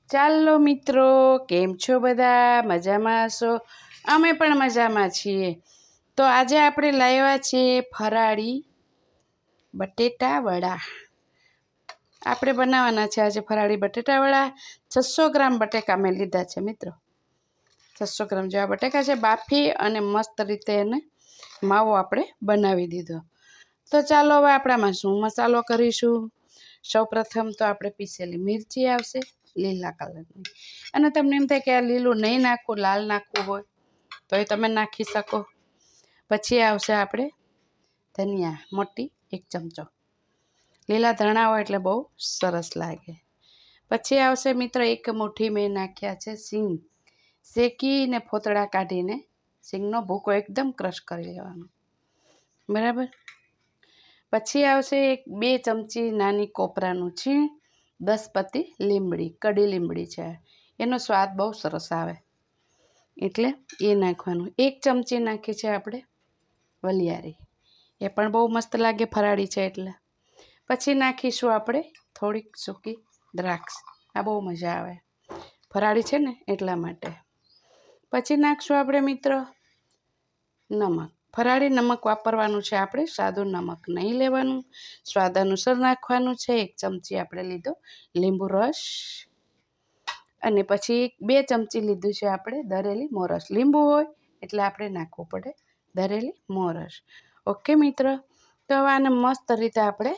ચાલો મિત્રો, કેમ છો બધા? મજામાં હશો? અમે પણ મજામાં છીએ. તો આજે આપણે લાવ્યા છીએ ફરાળી બટેટા વડા. આપણે બનાવવાના છે આજે ફરાળી બટેટા વડા. 600 ગ્રામ બટેકા મેં લીધા છે મિત્રો. 600 ગ્રામ જેવા બટેકા છે. બાફી અને મસ્ત રીતે એને માવો આપણે બનાવી દીધો. તો ચાલો હવે આપણામાં શું મસાલો કરીશું. સૌપ્રથમ તો આપણે પીસેલી મિરચી આવશે લીલા કલરની, અને તમને એમ થાય કે આ લીલું નહીં નાખવું, લાલ નાખવું હોય તો એ તમે નાખી શકો. પછી આવશે આપણે ધનિયા મોટી 1 ચમચો, લીલા ધાણા હોય એટલે બહુ સરસ લાગે. પછી આવશે મિત્ર 1 મુઠ્ઠી મેં નાખ્યા છે સિંગ, શેકીને ફોતળા કાઢીને સિંગનો ભૂકો એકદમ ક્રશ કરી લેવાનો, બરાબર. પછી આવશે 2 ચમચી નાની કોપરાનું છીણ, 10 પત્તી લીમડી, કડી લીમડી છે, એનો સ્વાદ બહુ સરસ આવે એટલે એ નાખવાનું. 1 ચમચી નાખી છે આપણે વલિયારી, એ પણ બહુ મસ્ત લાગે ફરાળી છે એટલે. પછી નાખીશું આપણે થોડીક સૂકી દ્રાક્ષ, આ બહુ મજા આવે ફરાળી છે ને એટલા માટે. પછી નાખશું આપણે મિત્ર નમક. ફરાળી નમક વાપરવાનું છે આપણે, સાદું નમક નહીં લેવાનું, સ્વાદ અનુસાર નાખવાનું છે. 1 ચમચી આપણે લીધો લીંબુ રસ, અને પછી 2 ચમચી લીધું છે આપણે દરેલી મોરસ. લીંબુ હોય એટલે આપણે નાખવું પડે દરેલી મોરસ. ઓકે મિત્ર, તો હવે આને મસ્ત રીતે આપણે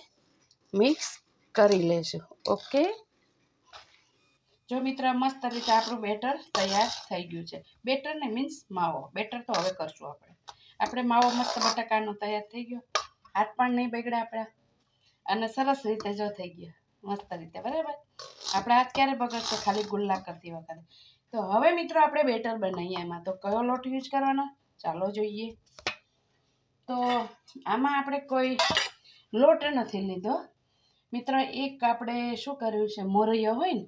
મિક્સ કરી લેશું. ઓકે, જો મિત્ર મસ્ત રીતે આપણું બેટર તૈયાર થઈ ગયું છે. બેટર ને મીન્સ માવો, બેટર તો હવે કરશું આપણે માવો મસ્ત બટાકાનો તૈયાર થઈ ગયો, હાથ પણ નહીં બગડ્યા આપણા, અને સરસ રીતે જો થઈ ગયો મસ્ત રીતે, બરાબર. આપણે હાથ ક્યારે બગડશે? ખાલી ગુલ્લા કરતી વખતે. તો હવે મિત્રો આપણે બેટર બનાવીએ. એમાં તો કયો લોટ યુઝ કરવાનો ચાલો જોઈએ. તો આમાં આપણે કોઈ લોટ નથી લીધો મિત્ર. એક આપણે શું કર્યું છે, મોરૈયો હોય ને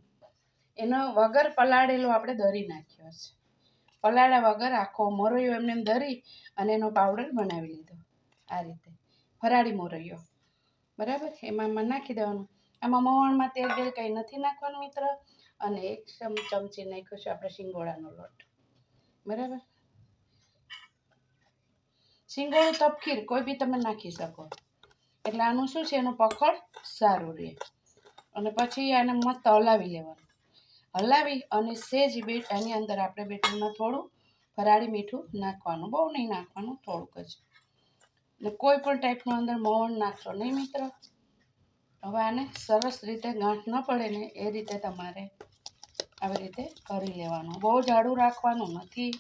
એનો વગર પલાળેલો આપણે દરી નાખ્યો છે. પલાળ્યા વગર આખો મોરૈયો એમને દરી અને એનો પાવડર બનાવી લીધો આ રીતે, ફરાળી મોરૈયો, બરાબર. એમાં નાખી દેવાનું. આમાં મોવણમાં તેલ બેલ કંઈ નથી નાખવાનું મિત્ર. અને 1 ચમચી નાખ્યો છે આપણે શિંગોડાનો લોટ, બરાબર. શિંગોડું તપકીર કોઈ બી તમે નાખી શકો, એટલે આનું શું છે, એનું પકડ સારું રહે. અને પછી આને મસ્ત હલાવી લેવાનું. હલાવી અને સેજ બીટ એની અંદર આપણે બેટરમાં થોડું ફરાળી મીઠું નાખવાનું, બહુ નહીં નાખવાનું, થોડુંક જ. ને કોઈ પણ ટાઈપનું અંદર મોવણ નાખશો નહીં મિત્ર. હવે આને સરસ રીતે ગાંઠ ન પડે ને એ રીતે તમારે આવી રીતે કરી લેવાનું. બહુ જાડું રાખવાનું નથી.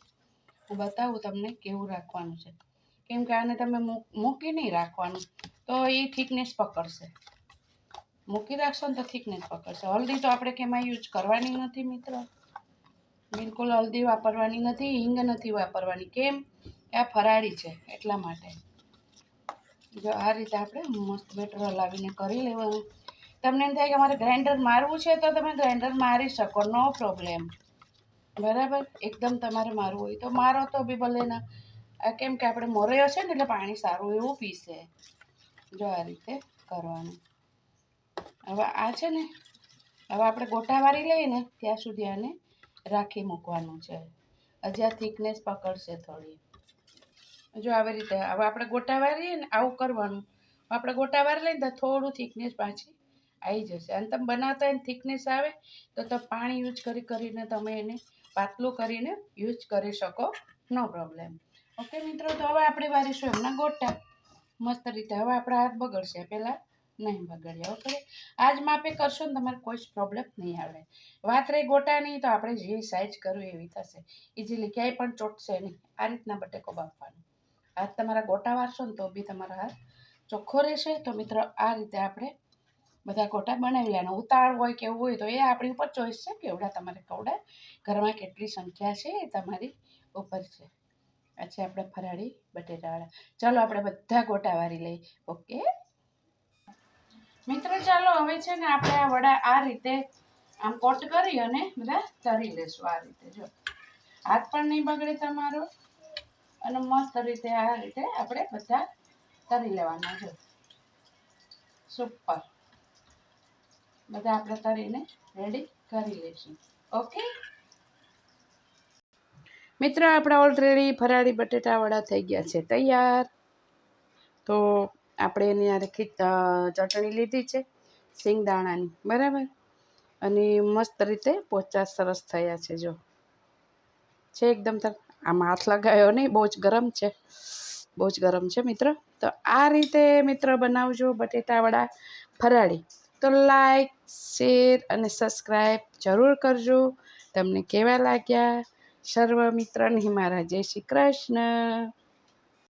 હું બતાવું તમને કેવું રાખવાનું છે, કેમ કે આને તમે મૂકી નહીં રાખવાનું તો એ થિકનેસ પકડશે. મૂકી રાખશો ને તો થિકનેસ પકડશે. હલ્દી તો આપણે કેમાં યુઝ કરવાની નથી મિત્ર, બિલકુલ હલ્દી વાપરવાની નથી, હિંગ નથી વાપરવાની. કેમ કે આ ફરાળી છે એટલા માટે. જો આ રીતે આપણે મસ્ત બેટર હલાવીને કરી લેવાનું. તમને એમ થાય કે મારે ગ્રાઇન્ડર મારવું છે તો તમે ગ્રાઇન્ડર મારી શકો, નો પ્રોબ્લેમ, બરાબર. એકદમ તમારે મારવું હોય તો મારો તો બી ભલે ના, કેમ કે આપણે મોરૈયો છે ને એટલે પાણી સારું એવું પીશે. જો આ રીતે કરવાનું. હવે આ છે ને, હવે આપણે ગોટા વાળી લઈએ ને ત્યાં સુધી આને રાખી મૂકવાનું છે. હજી આ થિકનેસ પકડશે થોડી. જો આવી રીતે હવે આપણે ગોટા વાળીએ ને આવું કરવાનું. આપણે ગોટા વાળી લઈએ તો થોડું થિકનેસ પાછી આવી જશે. અને તમે બનાવતા એને થિકનેસ આવે તો પાણી યુઝ કરીને તમે એને પાતળું કરીને યુઝ કરી શકો, નો પ્રોબ્લેમ. ઓકે મિત્રો, તો હવે આપણે વારીશું એમના ગોટા મસ્ત રીતે. હવે આપણા હાથ બગડશે, પહેલાં નહીં બગડ્યા. ઓકે, આજ માપે કરશો ને તમારે કોઈ જ પ્રોબ્લેમ નહીં આવે. વાત રહી ગોટાની તો આપણે જે સાઈઝ કરવું એવી થશે ઇઝીલી, ક્યાંય પણ ચોટશે નહીં. આ રીતના બટેકો બાફવાનો. હાથ તમારા ગોટા વારશો ને તો બી તમારા હાથ ચોખ્ખો રહેશે. તો મિત્રો આ રીતે આપણે બધા ગોટા બનાવી લેવાના. ઉતાળ હોય કે એવું હોય તો એ આપણી ઉપર ચોઈસ છે, કેવડા તમારે કવડા ઘરમાં કેટલી સંખ્યા છે એ તમારી ઉપર છે. આ છે આપણે ફરાળી બટેટાવાળા. ચાલો આપણે બધા ગોટા વારી લઈએ. ઓકે મિત્રો, ચાલો હવે છે ને આપણે આ વડા આ રીતે આમ કોટ કરી અને બધા તરી લેશું આ રીતે. જો હાથ પણ નહીં બગડે તમારો, અને મસ્ત રીતે આ રીતે આપણે બધા તરી લેવાના. જો સુપર, બધા આપણે તરીને રેડી કરી લેશું. ઓકે મિત્રો, આપણા ઓલરેડી ફરાળી બટેટા વડા થઈ ગયા છે તૈયાર. તો આપણે એની યારે ચટણી લીધી છે સિંગદાણાની, બરાબર, અને મસ્ત રીતે પોચા સરસ થયા છે. જો છે એકદમ આમાં હાથ લગાવ્યો નહીં, બહુ જ ગરમ છે, બહુ જ ગરમ છે મિત્ર. તો આ રીતે મિત્ર બનાવજો બટેટા વડા ફરાળી. તો લાઈક, શેર અને સબસ્ક્રાઈબ જરૂર કરજો. તમને કેવા લાગ્યા? સર્વ મિત્રને મારા જય શ્રી કૃષ્ણ.